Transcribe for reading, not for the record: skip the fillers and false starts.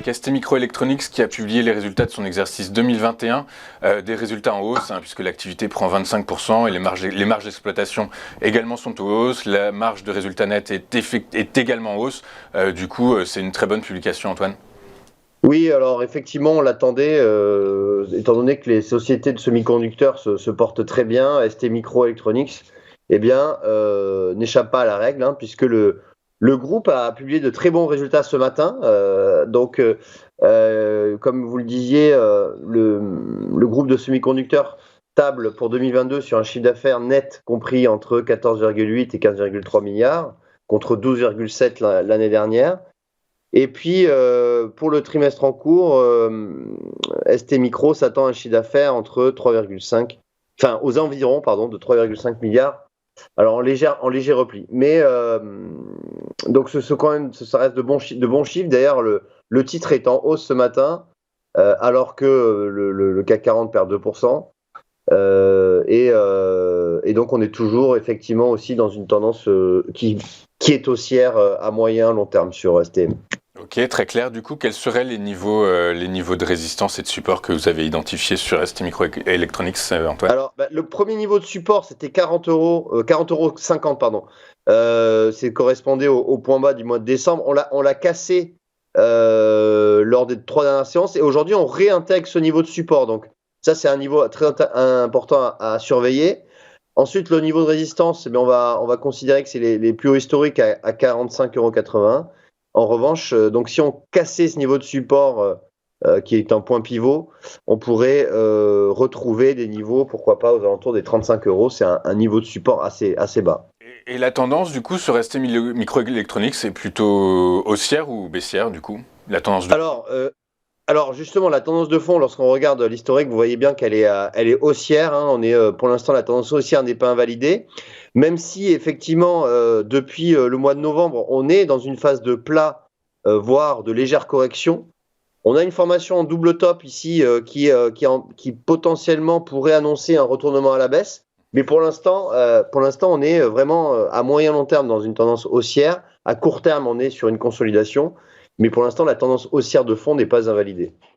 avec ST Microelectronics qui a publié les résultats de son exercice 2021, des résultats en hausse, puisque l'activité prend 25% et les marges d'exploitation également sont en hausse, la marge de résultat net est également en hausse. Du coup, c'est une très bonne publication, Antoine. Oui, alors effectivement, on l'attendait, étant donné que les sociétés de semi-conducteurs se portent très bien, ST Microelectronics, eh bien, n'échappe pas à la règle, puisque le groupe a publié de très bons résultats ce matin. Comme vous le disiez, le groupe de semi-conducteurs table pour 2022 sur un chiffre d'affaires net compris entre 14,8 et 15,3 milliards, contre 12,7 l'année dernière. Et puis, pour le trimestre en cours, ST Micro s'attend à un chiffre d'affaires entre 3,5, enfin aux environs, pardon, de 3,5 milliards. Alors en léger repli. Mais donc quand même, ça reste de bons chiffres. D'ailleurs, le titre est en hausse ce matin, alors que le CAC 40 perd 2%. Et donc on est toujours effectivement aussi dans une tendance qui est haussière à moyen long terme sur STM. Ok, très clair. Du coup, quels seraient les niveaux de résistance et de support que vous avez identifiés sur ST Microelectronics, Antoine? Alors, le premier niveau de support, c'était 40 euros, 40,50 €, pardon. C'est correspondait au point bas du mois de décembre. On l'a cassé lors des 3 dernières séances et aujourd'hui, on réintègre ce niveau de support. Donc, ça, c'est un niveau très important à surveiller. Ensuite, le niveau de résistance, on va considérer que c'est les plus hauts historiques à 45,80 €. En revanche, donc si on cassait ce niveau de support qui est un point pivot, on pourrait retrouver des niveaux, pourquoi pas, aux alentours des 35 €. C'est un niveau de support assez bas. Et la tendance, du coup, sur ST Microelectronics, c'est plutôt haussière ou baissière, du coup? La tendance de... Alors justement, la tendance de fond, lorsqu'on regarde l'historique, vous voyez bien qu'elle est haussière. On est, pour l'instant, la tendance haussière n'est pas invalidée. Même si, effectivement, depuis le mois de novembre, on est dans une phase de plat, voire de légère correction. On a une formation en double top ici qui potentiellement pourrait annoncer un retournement à la baisse. Mais pour l'instant, on est vraiment à moyen long terme dans une tendance haussière. À court terme, on est sur une consolidation. Mais pour l'instant, la tendance haussière de fond n'est pas invalidée.